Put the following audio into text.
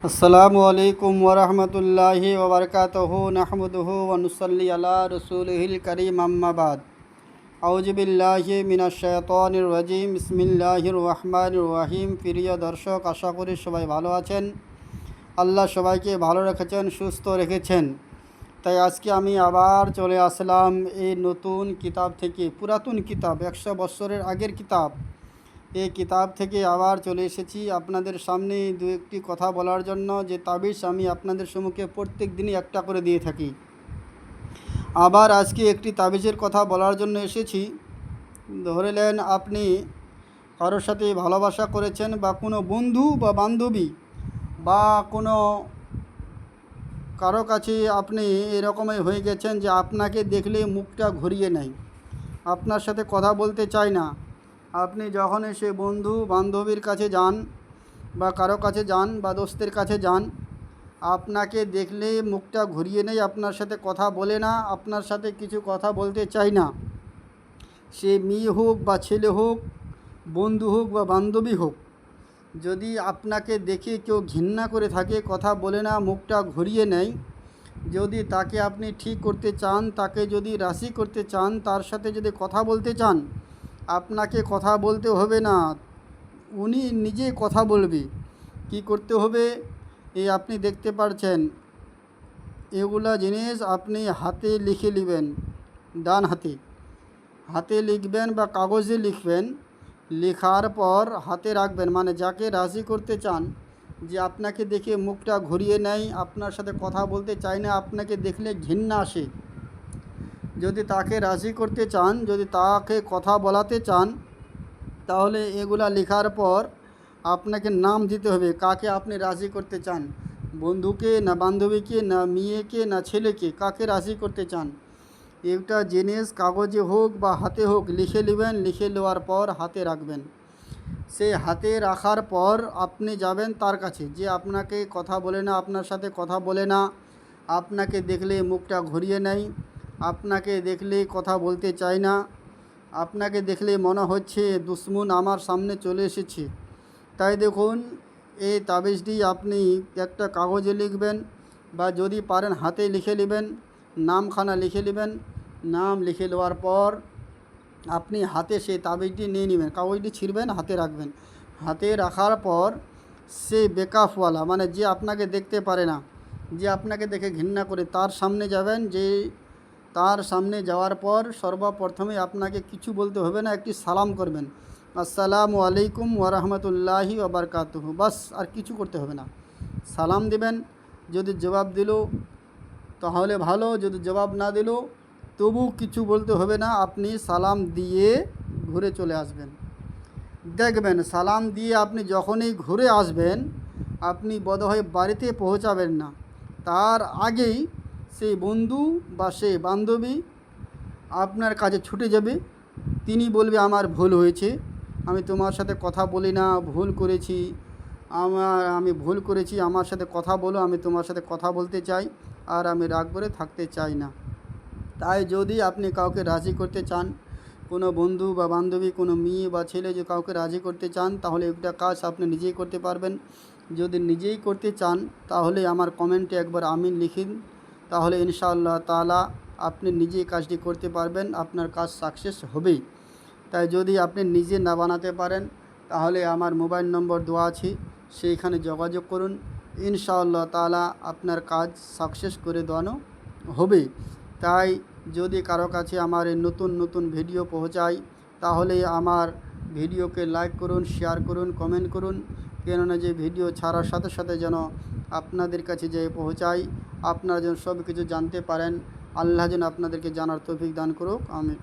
अस्सलामु अलैकुम वरहमतुल्लाहि वबरकातुहू नहमदुहू व नुसल्ली अला रसूलिहिल करीम अम्मा बाद आऊज़ु बिल्लाहि मिनाश शाइतानिर रजीम बिस्मिल्लाहिर रहमानिर रहीम। प्रिय दर्शक, आशा करी सबाई भालो आछेन। আল্লাহ সবাইকে ভালো রেখেছেন, সুস্থ রেখেছেন। তাই আজকে আমি আবার চলে আসলাম এই নতুন কিতাব থেকে, পুরাতন কিতাব, 100 বছরের আগের কিতাব। এই কিতাব থেকে আবার চলে এসেছি আপনাদের সামনে দু একটি কথা বলার জন্য। যে তাবিজ আমি আপনাদের সম্মুখে প্রত্যেক দিনই একটা করে দিয়ে থাকি। আবার আজকে একটি তাবিজের কথা বলার জন্য এসেছি। ধরে নেন আপনি কারোর সাথে ভালোবাসা করেছেন, বা কোনো বন্ধু বা বান্ধবী বা কোনো কারো কাছে আপনি এরকমই হয়ে গেছেন যে আপনাকে দেখলে মুখটা ঘুরিয়ে নেয়, আপনার সাথে কথা বলতে চায় না। আপনি যখন সে বন্ধু বান্ধবীর কাছে যান বা কারো কাছে যান বা দোস্তের কাছে যান, আপনাকে দেখলে মুখটা ঘুরিয়ে নেয়, আপনার সাথে কথা বলে না, আপনার সাথে কিছু কথা বলতে চায় না। সে মেয়ে হোক বা ছেলে হোক, বন্ধু হোক বা বান্ধবী হোক, যদি আপনাকে দেখে কেউ ঘৃণা করে থাকে, কথা বলে না, মুখটা ঘুরিয়ে নেয়, যদি তাকে আপনি ঠিক করতে চান, তাকে যদি রাজি করতে চান, তার সাথে যদি কথা বলতে চান, আপনাকে কথা বলতে হবে না, উনি নিজে কথা বলবে। কি করতে হবে? এই আপনি দেখতে পাচ্ছেন এগুলা জিনিস আপনি হাতে লিখে নেবেন, ডান হাতে লিখবেন বা কাগজে লিখবেন। লেখার পর হাতে রাখবেন, মানে যাকে রাজি করতে চান, যে আপনাকে দেখে মুখটা ঘুরিয়ে নেয়, আপনার সাথে কথা বলতে চায় না, আপনাকে দেখলে ঘৃণা আসে, যদি তাকে রাজি করতে চান, যদি তাকে কথা বলাতে চান, তাহলে এগুলা লেখার পর আপনাকে নাম দিতে হবে, কাকে আপনি রাজি করতে চান, বন্ধুকে না বান্ধবীকে না মেয়েকে না ছেলেকে, কাকে রাজি করতে চান। একটা জিনিস কাগজে হোক বা হাতে হোক লিখে নেবেন। লিখে নেওয়ার পর হাতে রাখবেন। সেই হাতে রাখার পর আপনি যাবেন তার কাছে, যে আপনাকে কথা বলে না, আপনার সাথে কথা বলে না, আপনাকে দেখলে মুখটা ঘুরিয়ে নেয়, আপনাকে দেখলে কথা বলতে চায় না, আপনাকে দেখলে মনে হচ্ছে দুশ্মন আমার সামনে চলে এসেছে। তাই দেখুন, এই তাবিজটি আপনি একটা কাগজে লিখবেন, বা যদি পারেন হাতে লিখে নেবেন, নামখানা লিখে নেবেন। নাম লিখে নেওয়ার পর আপনি হাতে সেই তাবিজটি নিয়ে নেবেন, কাগজটি ছিঁড়বেন, হাতে রাখবেন। হাতে রাখার পর সে বেকাফওয়ালা, মানে যে আপনাকে দেখতে পারে না, যে আপনাকে দেখে ঘৃণা করে, তার সামনে যাবেন। যে তার সামনে যাওয়ার পর সর্বপ্রথমে আপনাকে কিছু বলতে হবে না, একটি সালাম করবেন, আসসালামু আলাইকুম ওরহমতুল্লাহি ওবরকাতুহু, বাস, আর কিছু করতে হবে না। সালাম দিবেন। যদি জবাব দিল তাহলে ভালো, যদি জবাব না দিল তবু কিছু বলতে হবে না, আপনি সালাম দিয়ে ঘুরে চলে আসবেন। দেখবেন সালাম দিয়ে আপনি যখনই ঘুরে আসবেন, আপনি বোধহয় বাড়িতে পৌঁছাবেন না, তার আগেই সেই বন্ধু বা সেই বান্ধবী আপনার কাছে ছুটে যাবে। তিনি বলবে, আমার ভুল হয়েছে, আমি তোমার সাথে কথা বলি না, ভুল করেছি, আমি ভুল করেছি, আমার সাথে কথা বলো, আমি তোমার সাথে কথা বলতে চাই, আর আমি রাগ করে থাকতে চাই না। তাই যদি আপনি কাউকে রাজি করতে চান, কোনো বন্ধু বা বান্ধবী, কোনো মেয়ে বা ছেলে, যে কাউকে রাজি করতে চান, তাহলে একটা কাজ আপনি নিজেই করতে পারবেন। যদি নিজেই করতে চান, তাহলে আমার কমেন্টে একবার আমিন লিখিন, তাহলে ইনশাআল্লাহ তাআলা আপনি নিজেই কাজটি করতে পারবেন, আপনার কাজ সাকসেস হবেই। তাই যদি আপনি নিজে না বানাতে পারেন, তাহলে আমার মোবাইল নম্বর দেওয়া আছে, সেইখানে যোগাযোগ করুন, ইনশাআল্লাহ তাআলা আপনার কাজ সাকসেস করে দেওয়ানো হবে। তাই যদি কারো কাছে আমার এই নতুন নতুন ভিডিও পৌঁছায়, তাহলে আমার ভিডিওকে লাইক করুন, শেয়ার করুন, কমেন্ট করুন, কেননা যে ভিডিও ছাড়ার সাথে সাথে যেন আপনাদের কাছে যেয়ে পৌঁছায়, আপনারা যেন সব কিছু জানতে পারেন। আল্লাহ যেন আপনাদেরকে জানার তৌফিক দান করুক। আমিন।